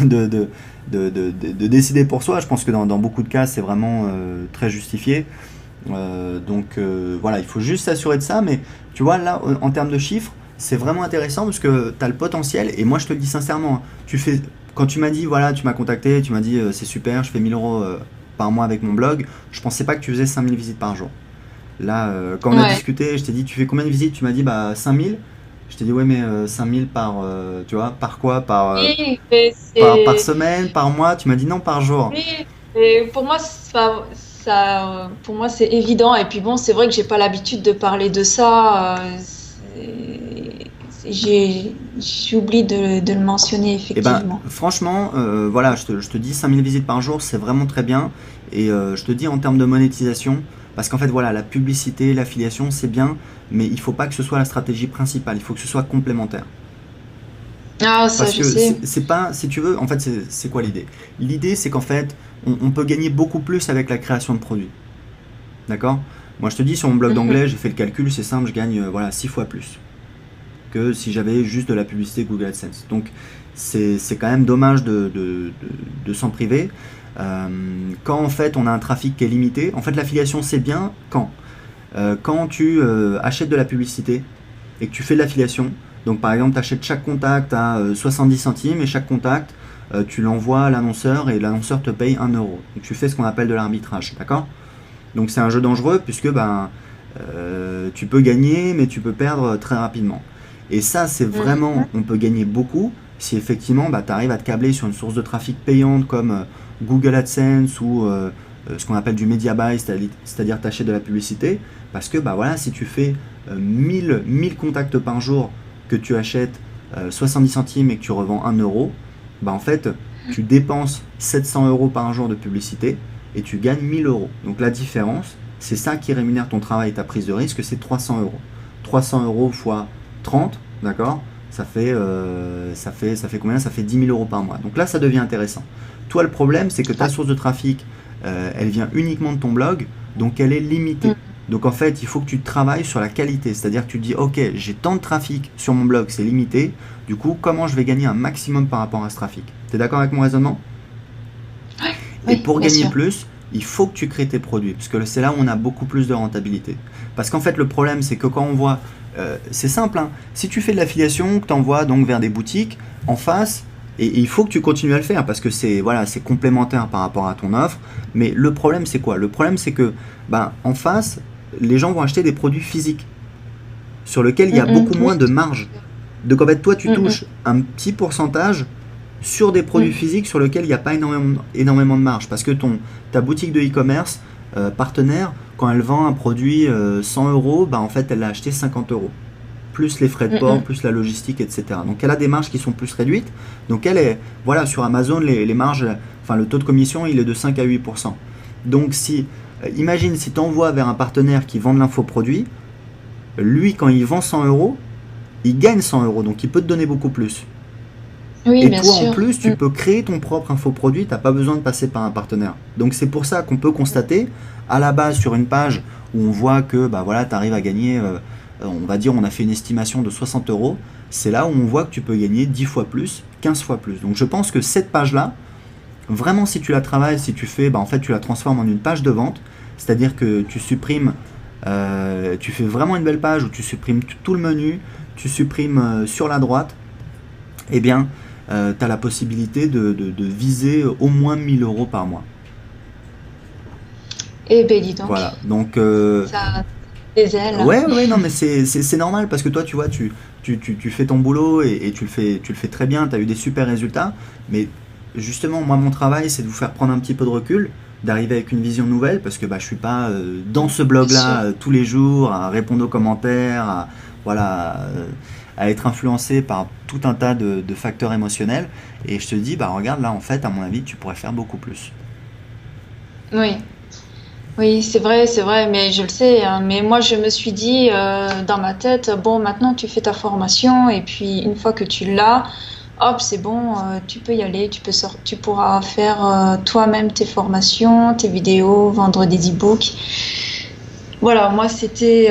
de, de, de décider pour soi. Je pense que dans beaucoup de cas, c'est vraiment très justifié. Voilà, il faut juste s'assurer de ça. Mais tu vois, là, en termes de chiffres, c'est vraiment intéressant parce que tu as le potentiel. Et moi, je te le dis sincèrement, quand tu m'as dit, voilà, tu m'as contacté, tu m'as dit, c'est super, je fais 1 000 € par mois avec mon blog, je pensais pas que tu faisais 5 000 visites par jour. Là, quand on a Ouais. discuté, je t'ai dit, tu fais combien de visites? Tu m'as dit, bah 5 000. Je t'ai dit, ouais, mais 5 000 par, tu vois, par quoi? Oui, mais Par semaine, par mois? Tu m'as dit non, par jour. oui, et pour moi, pour moi, c'est évident. Et puis bon, c'est vrai que j'ai pas l'habitude de parler de ça. J'oublie de le mentionner, Et ben, effectivement. franchement, voilà, je te dis 5 000 visites par jour, c'est vraiment très bien. Et je te dis en termes de monétisation, parce qu'en fait, voilà, la publicité, l'affiliation, c'est bien, mais il faut pas que ce soit la stratégie principale, il faut que ce soit complémentaire. Ah, ça, Parce je que sais. c'est pas, si tu veux, en fait, c'est quoi l'idée? L'idée, c'est qu'en fait, on peut gagner beaucoup plus avec la création de produits. D'accord? Moi, je te dis, sur mon blog Mhm. d'anglais, j'ai fait le calcul, c'est simple, je gagne voilà, 6 fois plus que si j'avais juste de la publicité Google AdSense. Donc, c'est quand même dommage de s'en priver. Euh, Quand en fait on a un trafic qui est limité, en fait l'affiliation c'est bien quand tu achètes de la publicité et que tu fais de l'affiliation. Donc par exemple, tu achètes chaque contact à 70 centimes et chaque contact, tu l'envoies à l'annonceur et l'annonceur te paye 1 euro. Donc tu fais ce qu'on appelle de l'arbitrage, d'accord? Donc c'est un jeu dangereux puisque tu peux gagner mais tu peux perdre très rapidement. Et ça, c'est Mhm. vraiment, on peut gagner beaucoup si effectivement tu arrives à te câbler sur une source de trafic payante comme Google AdSense ou ce qu'on appelle du media buy, c'est-à-dire t'achètes de la publicité. Parce que voilà, si tu fais 1000 contacts par jour, que tu achètes 70 centimes et que tu revends 1 euro, en fait, tu dépenses 700 € par jour de publicité et tu gagnes 1000 euros. Donc la différence, c'est ça qui rémunère ton travail et ta prise de risque, c'est 300 euros. 300 € fois 30, d'accord, ça fait combien? Ça fait 10 000 € par mois. Donc là, ça devient intéressant. Toi, le problème, c'est que ta source de trafic, elle vient uniquement de ton blog, donc elle est limitée. Mhm. Donc en fait, il faut que tu travailles sur la qualité, c'est-à-dire que tu te dis, ok, j'ai tant de trafic sur mon blog, c'est limité, du coup, comment je vais gagner un maximum par rapport à ce trafic? Tu es d'accord avec mon raisonnement? Et Oui, pour bien gagner sûr. plus, il faut que tu crées tes produits, parce que c'est là où on a beaucoup plus de rentabilité. Parce qu'en fait, le problème, c'est que quand on voit, c'est simple, hein, si tu fais de l'affiliation, que tu envoies donc vers des boutiques, en face, et il faut que tu continues à le faire, parce que c'est voilà, c'est complémentaire par rapport à ton offre, mais le problème, c'est quoi? Le problème, c'est que en face, les gens vont acheter des produits physiques, sur lesquels il y a Mhm. beaucoup Oui, moins de tout à marge. fait. Donc en fait, toi, tu Mhm. touches un petit pourcentage sur des produits Mhm. physiques sur lesquels il n'y a pas énormément de marge. Parce que ta boutique de e-commerce partenaire, quand elle vend un produit 100 euros, en fait, elle l'a acheté 50 euros. Plus les frais de port, Mhm. plus la logistique, etc. Donc elle a des marges qui sont plus réduites. Donc elle est, voilà, sur Amazon, les marges, enfin le taux de commission, il est de 5 à 8%. Donc imagine si tu envoies vers un partenaire qui vend de l'infoproduit, lui, quand il vend 100 euros, il gagne 100 euros, donc il peut te donner beaucoup plus. Oui, Et bien toi, en sûr. plus, tu peux créer ton propre infoproduit, tu n'as pas besoin de passer par un partenaire. Donc c'est pour ça qu'on peut constater, à la base, sur une page où on voit que bah, voilà, tu arrives à gagner, on va dire, on a fait une estimation de 60 euros, c'est là où on voit que tu peux gagner 10 fois plus, 15 fois plus. Donc je pense que cette page-là, vraiment si tu la travailles, si tu fais, bah, en fait tu la transformes en une page de vente, c'est-à-dire que tu supprimes, tu fais vraiment une belle page où tu supprimes tout le menu, tu supprimes sur la droite, eh bien, tu as la possibilité de viser au moins 1000 euros par mois. Eh ben, dis donc, Voilà. Donc, ça a des ailes. ouais, ouais, non, mais c'est normal parce que toi, tu vois, tu fais ton boulot et tu le fais très bien, tu as eu des super résultats. Mais justement, moi, mon travail, c'est de vous faire prendre un petit peu de recul, d'arriver avec une vision nouvelle parce que bah, je suis pas dans ce Bien sûr. blog-là tous les jours à répondre aux commentaires, voilà, à être influencé par tout un tas de facteurs émotionnels. Et je te dis, bah regarde, là, en fait, à mon avis, tu pourrais faire beaucoup plus. Oui. Oui, c'est vrai, mais je le sais, hein. Mais moi, je me suis dit dans ma tête, bon, maintenant tu fais ta formation et puis une fois que tu l'as, hop, c'est bon, tu peux y aller, tu pourras faire toi-même tes formations, tes vidéos, vendre des e-books. Voilà, moi c'était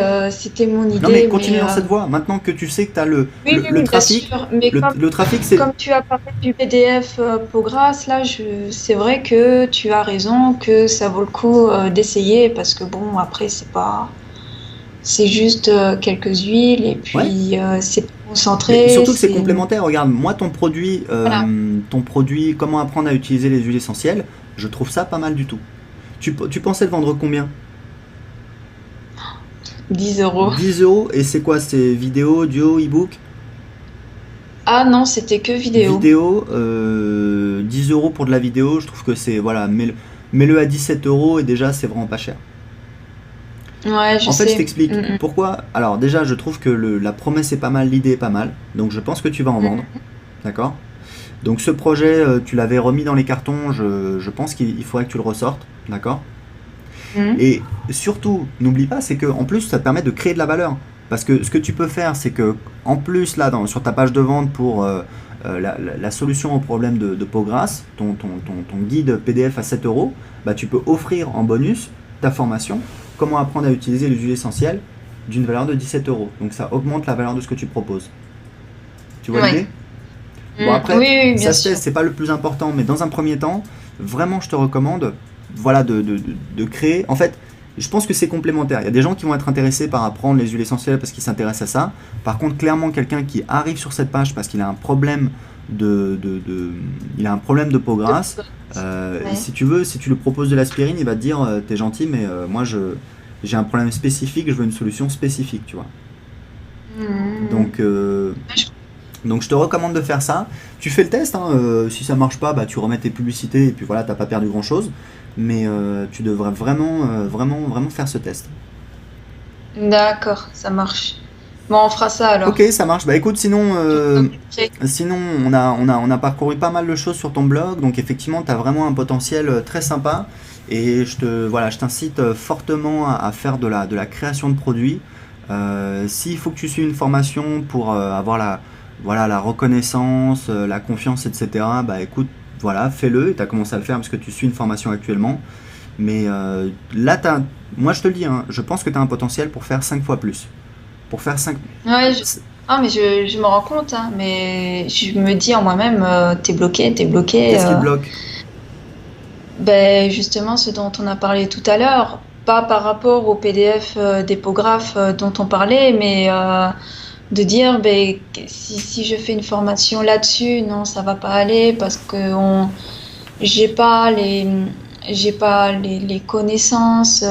mon Non, mais idée, continue mais dans cette voie. Maintenant que tu sais que tu as oui, oui, le oui, bien trafic, sûr. Mais le trafic, c'est. comme tu as parlé du PDF Pogras, là, c'est vrai que tu as raison, que ça vaut le coup d'essayer parce que bon, après, c'est juste quelques huiles et Ouais. puis c'est pas Mais concentré, surtout que c'est c'est complémentaire. Regarde, moi, voilà, ton produit, comment apprendre à utiliser les huiles essentielles, je trouve ça pas mal du tout. Tu pensais le vendre combien? 10 euros. 10 € et c'est quoi? C'est vidéo, audio, e-book? Ah non, c'était que vidéo. Vidéo, 10 € pour de la vidéo, je trouve que c'est. Voilà, mets-le à 17 € et déjà, c'est vraiment pas cher. Ouais, je En fait, je sais. t'explique pourquoi. Alors, déjà, je trouve que la promesse est pas mal, l'idée est pas mal, donc je pense que tu vas en vendre. Mm, D'accord? Donc, ce projet, tu l'avais remis dans les cartons, je pense qu'il faudrait que tu le ressortes. D'accord? mm, Et surtout, n'oublie pas, c'est que en plus, ça te permet de créer de la valeur. Parce que ce que tu peux faire, c'est que en plus, là, sur ta page de vente pour la solution au problème de peau grasse, ton guide PDF à 7 €, bah, tu peux offrir en bonus ta formation, comment apprendre à utiliser les huiles essentielles d'une valeur de 17 €. Donc ça augmente la valeur de ce que tu proposes. Tu vois ouais. l'idée? Bon, Oui, après, oui, bien ça se sûr. teste, c'est pas le plus important, mais dans un premier temps, vraiment, je te recommande, voilà, de créer. En fait, je pense que c'est complémentaire. Il y a des gens qui vont être intéressés par apprendre les huiles essentielles parce qu'ils s'intéressent à ça. Par contre, clairement, quelqu'un qui arrive sur cette page parce qu'il a un problème il a un problème de peau grasse, Ouais. si tu veux, si tu lui proposes de l'aspirine, il va te dire, t'es gentil, mais moi, j'ai un problème spécifique, je veux une solution spécifique, tu vois. Mm, Donc, ouais, donc je te recommande de faire ça. Tu fais le test, hein, si ça marche pas, bah, tu remets tes publicités et puis voilà, t'as pas perdu grand chose. Mais tu devrais vraiment, vraiment faire ce test. d'accord, ça marche. Bon, on fera ça Ok, alors. ça marche. Bah écoute, sinon, Je m'en occuperai. on a parcouru pas mal de choses sur ton blog. Donc effectivement, tu as vraiment un potentiel très sympa. Et voilà, je t'incite fortement à faire de la création de produits. S'il faut que tu suives une formation pour avoir voilà, la reconnaissance, la confiance, etc., bah écoute, voilà, fais-le. Tu as commencé à le faire parce que tu suis une formation actuellement. Mais là, moi je te le dis, hein, je pense que tu as un potentiel pour faire 5 fois plus. Pour faire 5. Ouais, ah, mais je me rends compte, hein, mais je me dis en moi-même, t'es bloqué, t'es bloqué. Qu'est-ce qui te bloque? Ben, justement, ce dont on a parlé tout à l'heure, pas par rapport au PDF d'épographe dont on parlait, mais de dire, ben, si je fais une formation là-dessus, non, ça va pas aller parce que j'ai pas les, j'ai pas les connaissances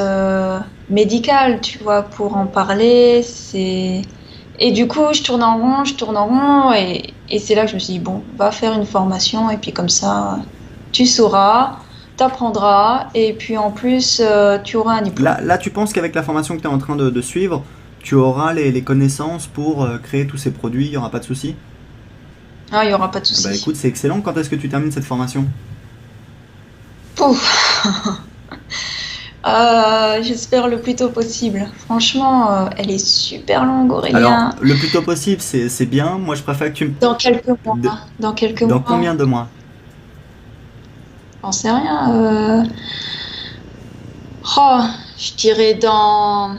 médicales, tu vois, pour en parler. Et du coup, je tourne en rond, et c'est là que je me suis dit, bon, va faire une formation, et puis comme ça, tu sauras, t'apprendras, et puis en plus, tu auras un diplôme. Là, tu penses qu'avec la formation que tu es en train de suivre, tu auras les connaissances pour créer tous ces produits, il n'y aura pas de souci? Ah, il y aura pas de Ah bah souci. écoute, c'est excellent. Quand est-ce que tu termines cette formation? Pouf. J'espère le plus tôt possible. Franchement, elle est super longue, Alors, Aurélien. le plus tôt possible, c'est bien. Moi, je préfère que tu me... Dans quelques mois. de- Dans quelques Dans mois. combien de mois? J'en sais rien. Oh, je dirais dans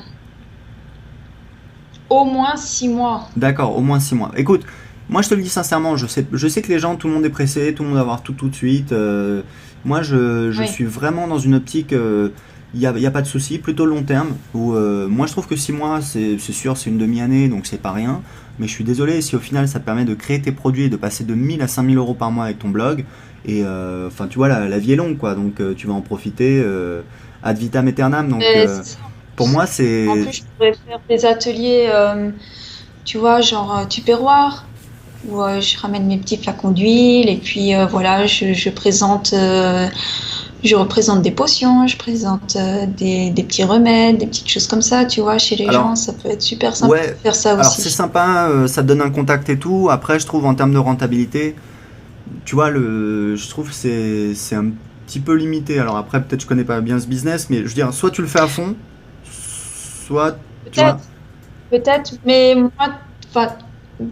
au moins 6 mois. D'accord, au moins 6 mois. Écoute, moi je te le dis sincèrement, je sais que les gens, tout le monde est pressé, tout le monde va avoir tout de suite. Moi je Oui. suis vraiment dans une optique, y a pas de souci, plutôt long terme. Où, moi je trouve que 6 mois, c'est sûr, c'est une demi-année, donc c'est pas rien. Mais je suis désolé si au final ça te permet de créer tes produits et de passer de 1000 à 5000 euros par mois avec ton blog. Et enfin, tu vois, la vie est longue, quoi, donc tu vas en profiter ad vitam aeternam. Donc C'est ça. pour moi, En c'est. plus, je pourrais faire des ateliers, tu vois, genre tupperware, où je ramène mes petits flacons d'huile et puis voilà, je représente des potions, je présente des petits remèdes, des petites choses comme ça, tu vois, chez les gens, Alors, ça peut être super sympa ouais, de faire ça alors c'est aussi. sympa, ça te donne un contact et tout. Après, je trouve en termes de rentabilité, tu vois, je trouve que c'est un petit peu limité. Alors après, peut-être je connais pas bien ce business, mais je veux dire, soit tu le fais à fond, soit, tu vois. Peut-être, peut-être, mais moi, enfin,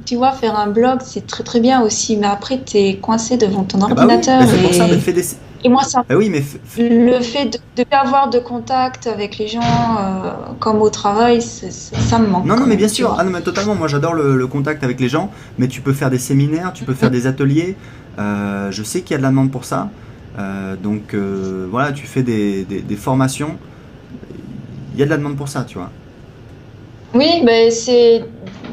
tu vois, faire un blog, c'est très très bien aussi, mais après, t'es coincé devant ton Ah bah oui, mais ordinateur c'est pour ça, mais et moi, ça bah oui, mais le fait de plus avoir de contact avec les gens comme au travail, ça me manque non, non, quand mais même, bien tu sûr. Ah vois. non, mais totalement. Moi, j'adore le contact avec les gens, mais tu peux faire des séminaires, tu peux faire des ateliers. Je sais qu'il y a de la demande pour ça. Donc voilà, tu fais des formations. Il y a de la demande pour ça, tu vois. Oui, ben c'est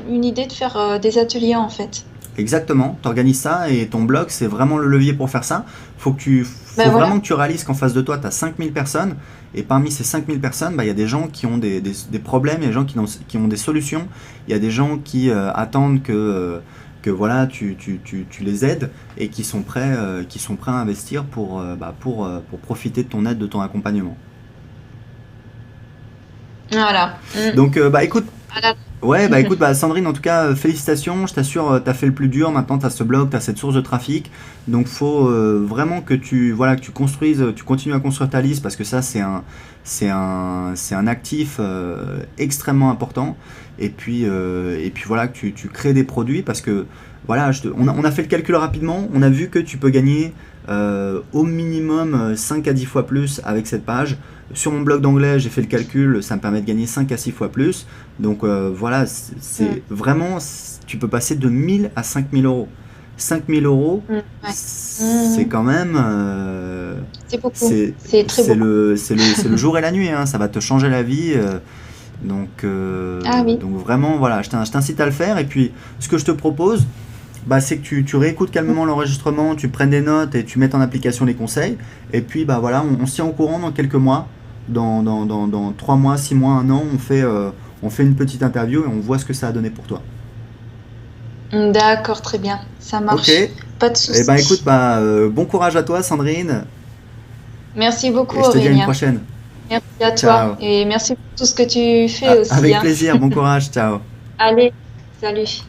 une idée de faire des ateliers en fait. Exactement, tu organises ça et ton blog, c'est vraiment le levier pour faire ça. Ben Faut voilà. vraiment que tu réalises qu'en face de toi, tu as 5000 personnes et parmi ces 5000 personnes, bah, il y a des gens qui ont des problèmes, il y a des gens qui ont des solutions, il y a des gens qui attendent que voilà, tu les aides et qui sont prêts à investir pour profiter de ton aide, de ton accompagnement. Voilà. Mm. Donc, bah écoute, Voilà. ouais, bah écoute, bah Sandrine, en tout cas, félicitations, je t'assure, t'as fait le plus dur, maintenant t'as ce blog, t'as cette source de trafic, donc faut vraiment que voilà, que tu construises, tu continues à construire ta liste, parce que ça, c'est un actif extrêmement important, et puis voilà, que tu crées des produits, parce que, voilà, on a fait le calcul rapidement, on a vu que tu peux gagner au minimum 5 à 10 fois plus avec cette page. Sur mon blog d'anglais, j'ai fait le calcul, ça me permet de gagner 5 à 6 fois plus. Donc voilà, Mm. c'est vraiment, tu peux passer de 1000 à 5000 euros. 5000 euros, Mm. Ouais. c'est Mm. quand même, C'est beaucoup. C'est très beaucoup. c'est le jour et la nuit, hein, ça va te changer la vie. Ah oui. Donc vraiment, voilà, je t'incite à le faire. Et puis, ce que je te propose, bah, c'est que tu réécoutes calmement l'enregistrement, tu prennes des notes et tu mettes en application les conseils. Et puis, bah voilà, on se tient au courant dans quelques mois, dans 3 mois, 6 mois, un an, on fait une petite interview et on voit ce que ça a donné pour toi. D'accord, très bien. Ça Ok. marche. Pas de Et ben écoute, souci. bah, bon courage à toi, Sandrine, Merci beaucoup, et je te dis à une Aurélien. prochaine. Merci à toi. Ciao. Et merci pour tout ce que tu fais aussi, Avec hein. plaisir, bon courage, ciao. Allez, salut.